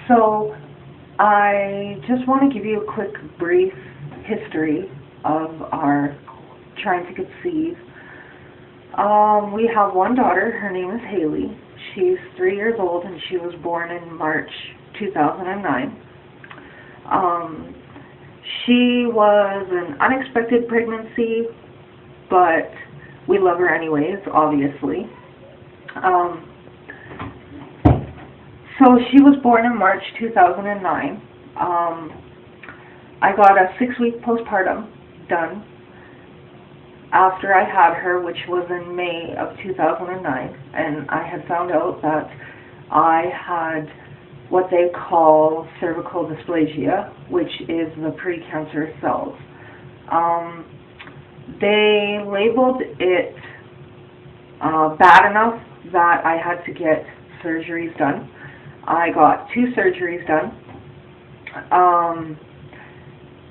So, I just want to give you a quick, brief history of our trying to conceive. We have one daughter. Her name is Haley. She's 3 years old, and she was born in March 2009. She was an unexpected pregnancy, but we love her anyways, obviously. So she was born in March 2009. I got a 6-week postpartum done after I had her, which was in May of 2009, and I had found out that I had what they call cervical dysplasia, which is the precancerous cells. They labeled it bad enough that I had to get surgeries done. I got 2 surgeries done.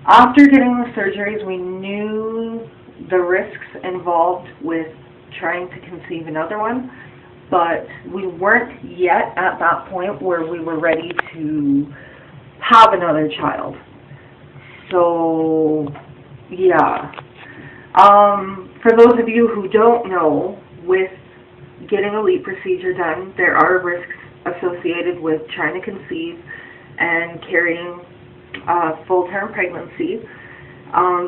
After getting the surgeries, we knew the risks involved with trying to conceive another one, but we weren't yet at that point where we were ready to have another child. So, yeah. For those of you who don't know, with getting a LEEP procedure done, there are risks associated with trying to conceive and carrying full-term pregnancy.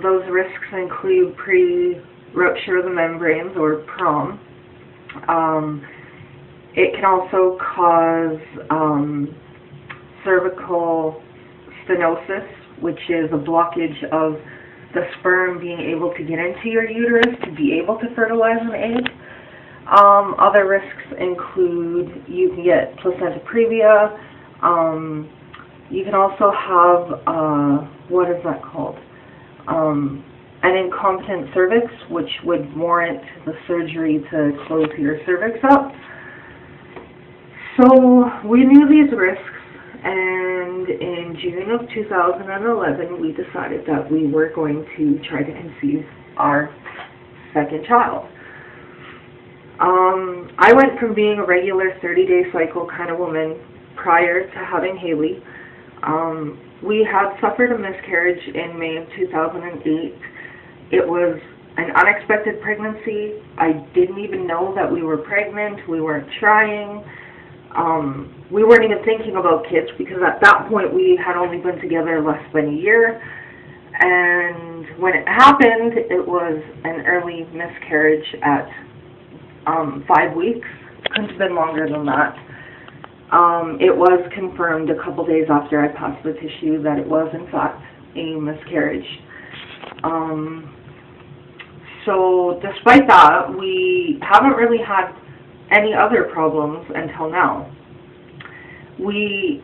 Those risks include pre-rupture of the membranes, or PROM. It can also cause cervical stenosis, which is a blockage of the sperm being able to get into your uterus to be able to fertilize an egg. Other risks include you can get placenta previa. You can also have, what is that called? An incompetent cervix, which would warrant the surgery to close your cervix up. So we knew these risks, and in June of 2011, we decided that we were going to try to conceive our second child. I went from being a regular 30-day cycle kind of woman prior to having Haley. We had suffered a miscarriage in May of 2008. It was an unexpected pregnancy. I didn't even know that we were pregnant. We weren't trying. We weren't even thinking about kids, because at that point we had only been together less than a year. And when it happened, it was an early miscarriage at 5 weeks. Couldn't have been longer than that. It was confirmed a couple days after I passed the tissue that it was in fact a miscarriage. So despite that, we haven't really had any other problems until now. We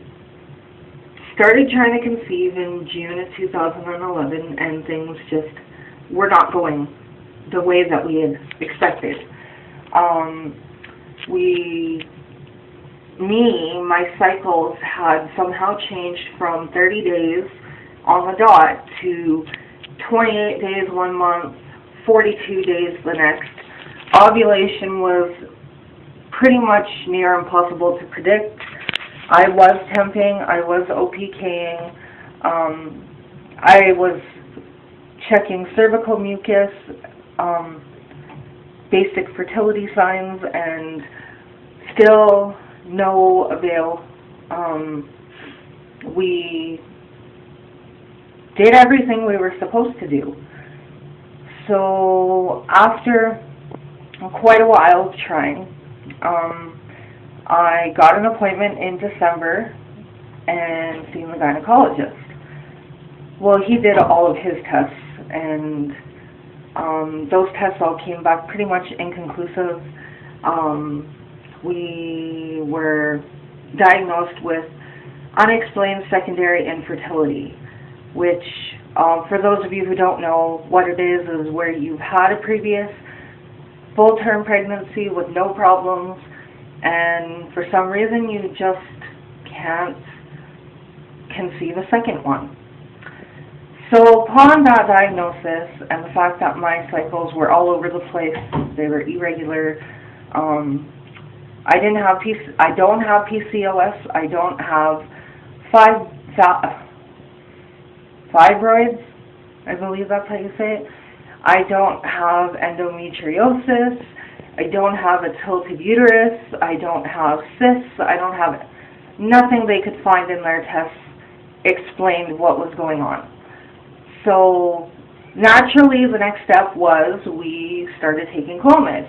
started trying to conceive in June of 2011, and things just were not going the way that we had expected. My cycles had somehow changed from 30 days on the dot to 28 days 1 month, 42 days the next. Ovulation was pretty much near impossible to predict. I was temping, I was OPKing, I was checking cervical mucus, basic fertility signs, and still no avail. We did everything we were supposed to do. So after quite a while of trying, I got an appointment in December and seen the gynecologist. Well, he did all of his tests, and those tests all came back pretty much inconclusive. We were diagnosed with unexplained secondary infertility, which, for those of you who don't know what it is where you've had a previous full-term pregnancy with no problems, and for some reason you just can't conceive a second one. So upon that diagnosis, and the fact that my cycles were all over the place, they were irregular, I don't have PCOS, I don't have fibroids, I believe that's how you say it. I don't have endometriosis. I don't have a tilted uterus. I don't have cysts. I don't have nothing they could find in their tests explained what was going on. So naturally, the next step was we started taking Clomid.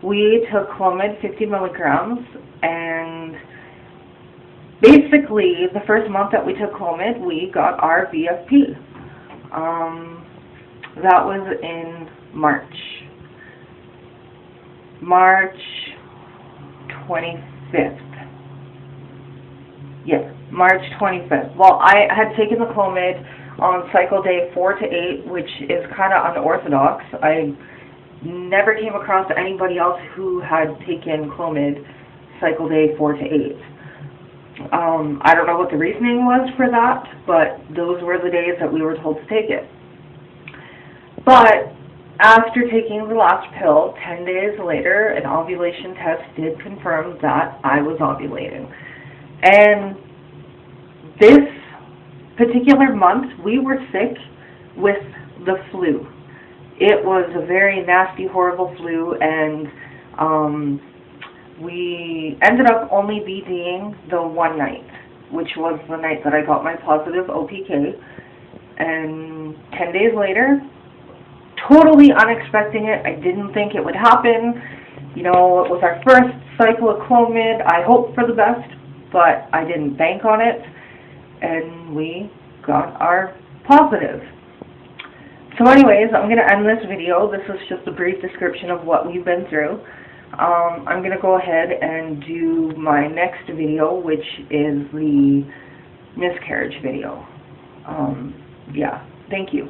We took Clomid 50 milligrams, and basically the first month that we took Clomid, we got our VFP. That was in March 25th. Yes, March 25th. Well, I had taken the Clomid on cycle day 4 to 8, which is kind of unorthodox. I never came across anybody else who had taken Clomid cycle day 4 to 8. I don't know what the reasoning was for that, but those were the days that we were told to take it. But after taking the last pill, 10 days later, an ovulation test did confirm that I was ovulating. And this particular month, we were sick with the flu. It was a very nasty, horrible flu, and we ended up only BDing the one night, which was the night that I got my positive OPK. And 10 days later, totally unexpecting it. I didn't think it would happen. You know, it was our first cycle of Clomid. I hoped for the best, but I didn't bank on it. And we got our positive. So anyways, I'm going to end this video. This is just a brief description of what we've been through. I'm going to go ahead and do my next video, which is the miscarriage video. Yeah, thank you.